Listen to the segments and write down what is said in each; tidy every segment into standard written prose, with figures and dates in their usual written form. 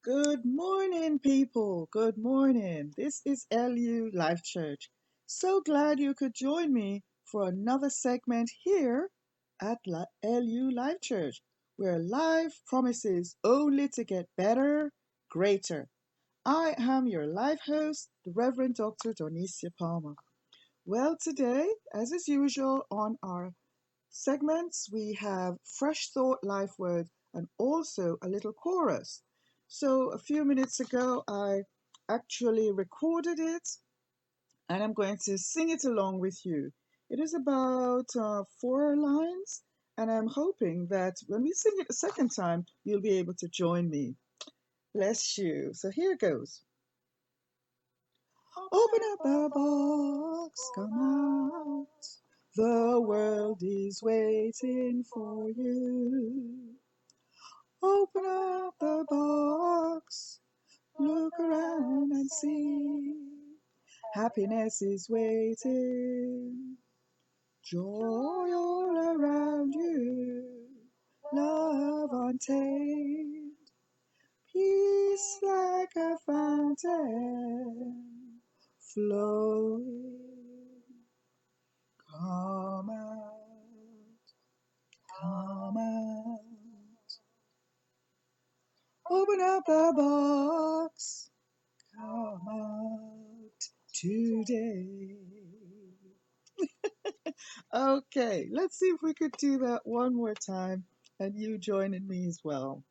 Good morning, people. Good morning. This is LU Life Church. So glad you could join me for another segment here at LU Life Church, where life promises only to get better, greater. I am your life host, the Rev Dr Palmer. Well, today, as is usual on our segments, we have Fresh Thought LifeWords and also a little chorus. So, a few minutes ago, I actually recorded it and I'm going to sing it along with you. It is about 4 lines, and I'm hoping that when we sing it a second time, you'll be able to join me. Bless you. So, here goes. Open up the box, come out. The world is waiting for you. Open up the box, look around and see. Happiness is waiting, joy all around you, love untamed, peace like a fountain flowing. Come out, come out. Open up the box, come out today. Okay, let's see if we could do that one more time and you joining me as well.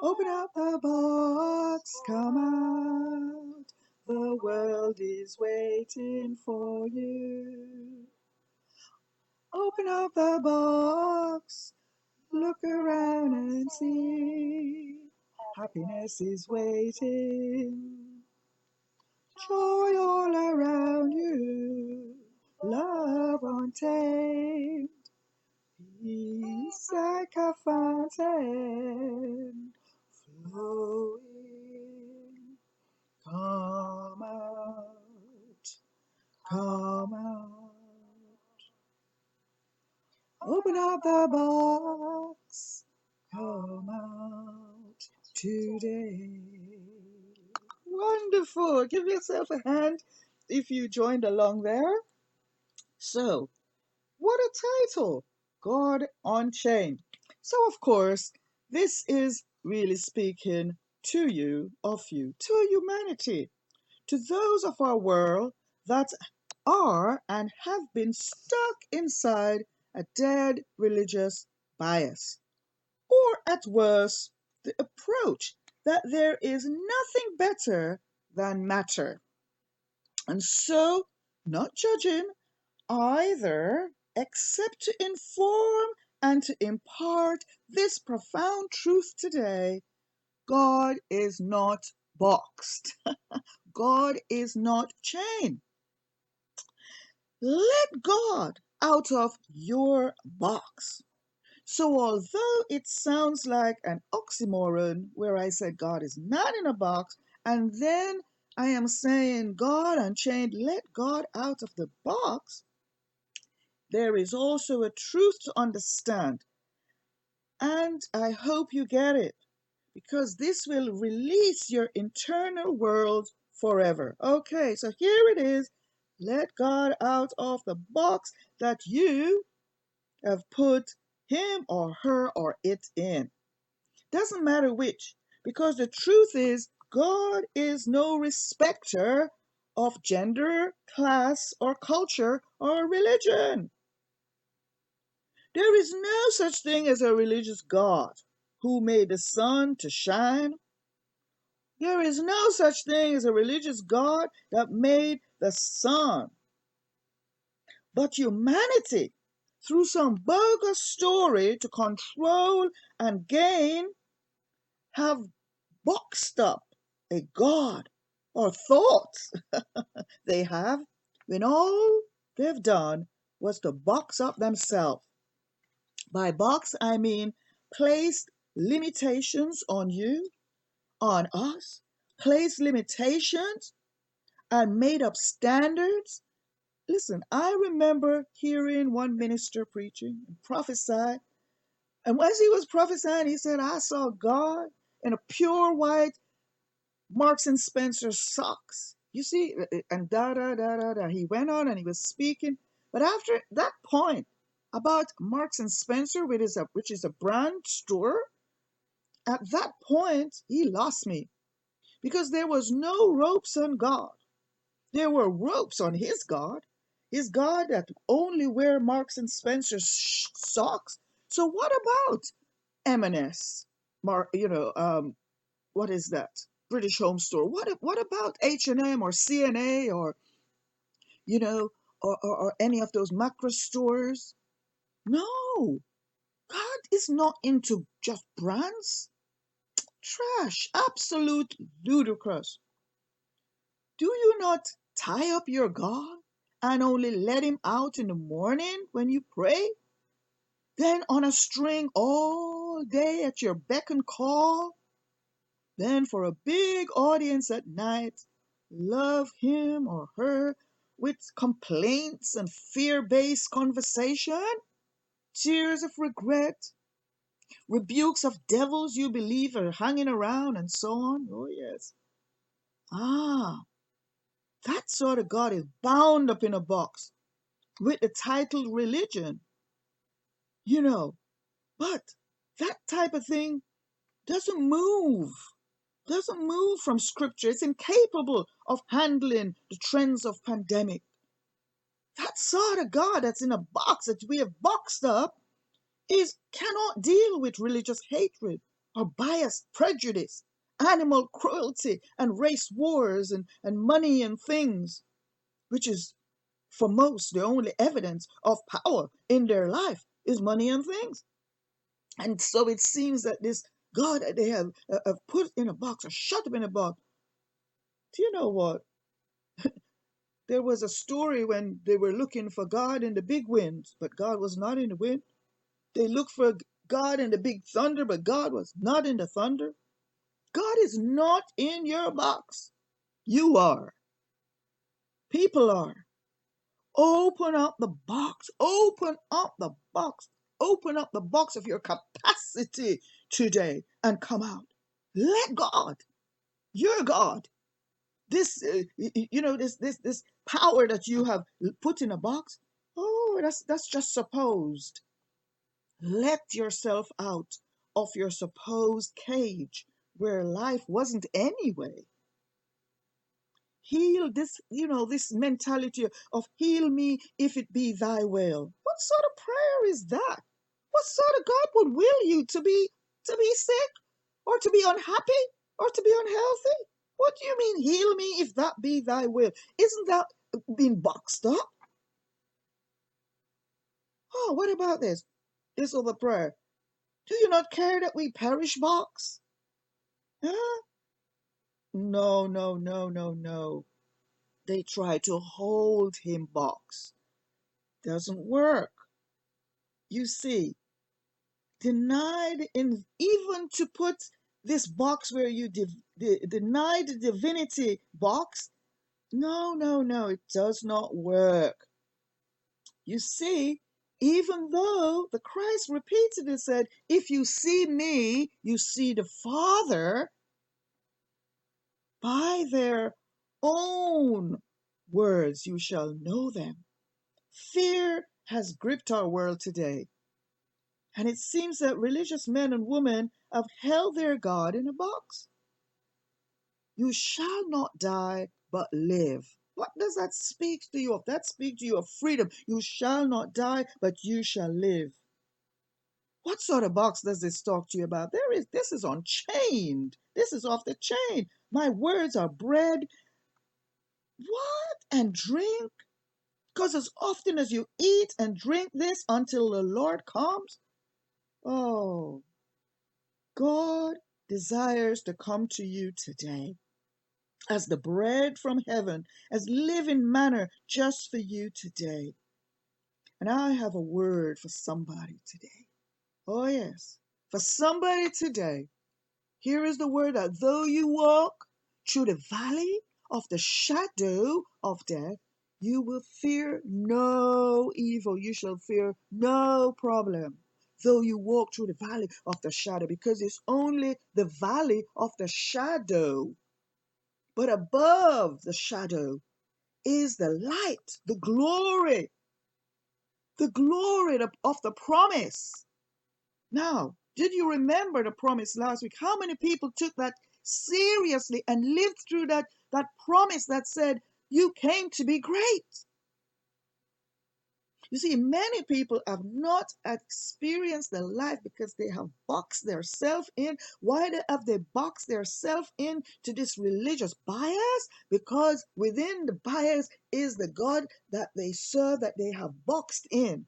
Open up the box, come out. The world is waiting for you. Open up the box, look around and see. Happiness is waiting. Joy all around you. Love untamed. Peace like a fountain flowing. Come out. Come out. Open up the box. Come out today. Wonderful. Give yourself a hand if you joined along there. So, what a title! God Unchained. So, of course, this is really speaking to you, to humanity, to those of our world that are and have been stuck inside a dead religious bias. Or at worst, the approach that there is nothing better than matter. And so, not judging either, except to inform and to impart this profound truth today: God is not boxed, God is not chained. Let God out of your box. So, although it sounds like an oxymoron where I said God is not in a box, and then I am saying God unchained, let God out of the box, there is also a truth to understand. And I hope you get it, because this will release your internal world forever. Okay, so here it is. Let God out of the box that you have put him or her or it in. Doesn't matter which, because the truth is, God is no respecter of gender, class, or culture, or religion. There is no such thing as a religious God who made the sun to shine. There is no such thing as a religious God that made the sun. But humanity, through some bogus story to control and gain, have boxed up a God or thoughts they have, when all they've done was to box up themselves. By box, I mean placed limitations on you, on us, placed limitations and made up standards. Listen, I remember hearing one minister preaching and prophesy. And as he was prophesying, he said, I saw God in a pure white Marks and Spencer socks. You see, and da da da da da. He went on and he was speaking. But after that point about Marks and Spencer, which is a brand store, at that point he lost me because there was no ropes on God. There were ropes on his God that only wear Marks and Spencer socks. So what about M&S? What is that? British Home Store. What about H&M or CNA or you know or any of those macro stores? No, God is not into just brands. Trash, absolute ludicrous. Do you not tie up your God and only let him out in the morning when you pray? Then on a string all day at your beck and call? Then for a big audience at night, love him or her with complaints and fear-based conversation, tears of regret, rebukes of devils you believe are hanging around and so on. Oh yes. Ah, that sort of God is bound up in a box with the title religion, you know. But that type of thing doesn't move. Doesn't move from scripture. It's incapable of handling the trends of pandemic. That sort of God that's in a box that we have boxed up is cannot deal with religious hatred or bias, prejudice, animal cruelty, and race wars and money and things, which is for most the only evidence of power in their life is money and things. And so it seems that this God that they have put in a box or shut up in a box. Do you know what? There was a story when they were looking for God in the big winds, but God was not in the wind. They looked for God in the big thunder, but God was not in the thunder. God is not in your box. You are. People are. Open up the box. Open up the box. Open up the box of your capacity today and come out. Let God, your God, this this power that you have put in a box, oh, that's just supposed. Let yourself out of your supposed cage where life wasn't anyway. Heal this, this mentality of heal me if it be thy will. What sort of prayer is that? What sort of God would will you to be sick or to be unhappy or to be unhealthy? What do you mean heal me if that be thy will? Isn't that being boxed up? Oh, what about this? This other prayer. Do you not care that we perish box? Huh? No, no, no, no, no. They try to hold him box. Doesn't work. You see, denied in even to put this box where you deny the divinity box. No, no, no, it does not work. You see, even though the Christ repeatedly said, if you see me, you see the Father, by their own words you shall know them. Fear has gripped our world today, and it seems that religious men and women have held their God in a box. You shall not die, but live. What does that speak to you of? That speaks to you of freedom. You shall not die, but you shall live. What sort of box does this talk to you about? This is unchained. This is off the chain. My words are bread. What? And drink? Because as often as you eat and drink this until the Lord comes, oh, God desires to come to you today as the bread from heaven, as living manna just for you today. And I have a word for somebody today. Oh, yes, for somebody today. Here is the word that though you walk through the valley of the shadow of death, you will fear no evil. You shall fear no problem. though you walk through the valley of the shadow, because it's only the valley of the shadow. But above the shadow is the light, the glory of the promise. Now, did you remember the promise last week? How many people took that seriously and lived through that promise that said, you came to be great? You see, many people have not experienced the life because they have boxed themselves in. Why have they boxed themselves in to this religious bias? Because within the bias is the God that they serve, that they have boxed in.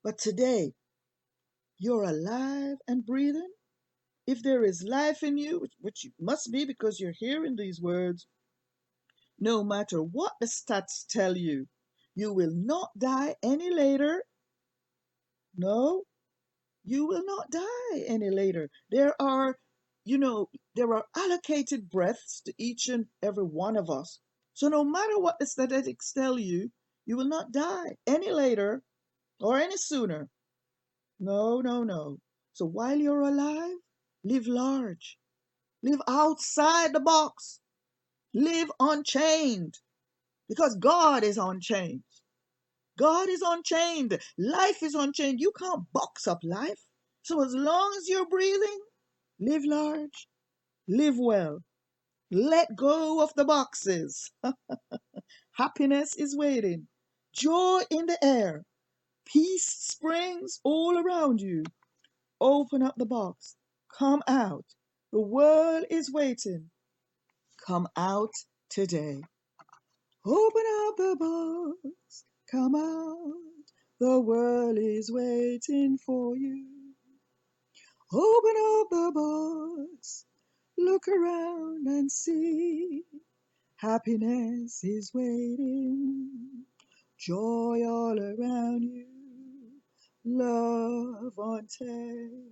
But today, you're alive and breathing. If there is life in you, which you must be because you're hearing these words, no matter what the stats tell you, you will not die any later. No, you will not die any later. There are allocated breaths to each and every one of us. So no matter what the statistics tell you, you will not die any later or any sooner. No, no, no. So while you're alive, live large. Live outside the box. Live unchained. Because God is unchained. God is unchained. Life is unchained. You can't box up life. So as long as you're breathing, live large, live well. Let go of the boxes. Happiness is waiting. Joy in the air. Peace springs all around you. Open up the box. Come out. The world is waiting. Come out today. Open up the box. Come out. The world is waiting for you. Open up the box. Look around and see. Happiness is waiting. Joy all around you. Love untamed.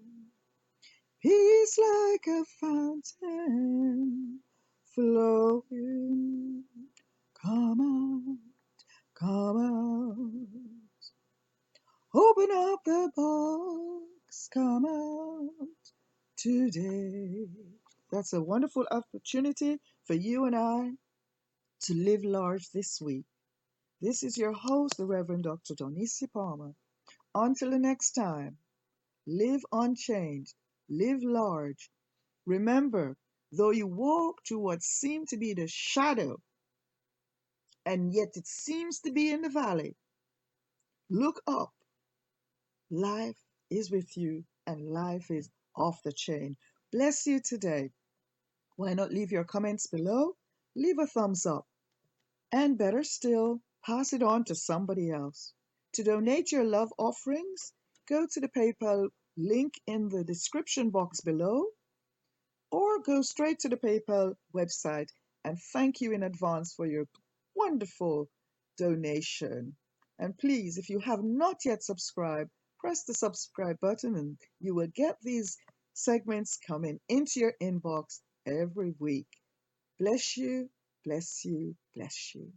Peace like a fountain flowing. Come out, come out. Open up the box, come out today. That's a wonderful opportunity for you and I to live large this week. This is your host, the Rev Dr Palmer. Until the next time, live unchained, live large. Remember, though you walk through what seemed to be the shadow, and yet it seems to be in the valley, look up. Life is with you, and life is off the chain. Bless you today. Why not leave your comments below? Leave a thumbs up. And better still, pass it on to somebody else. To donate your love offerings, go to the PayPal link in the description box below, or go straight to the PayPal website, and thank you in advance for your wonderful donation. And please, if you have not yet subscribed, press the subscribe button and you will get these segments coming into your inbox every week. Bless you, bless you, bless you.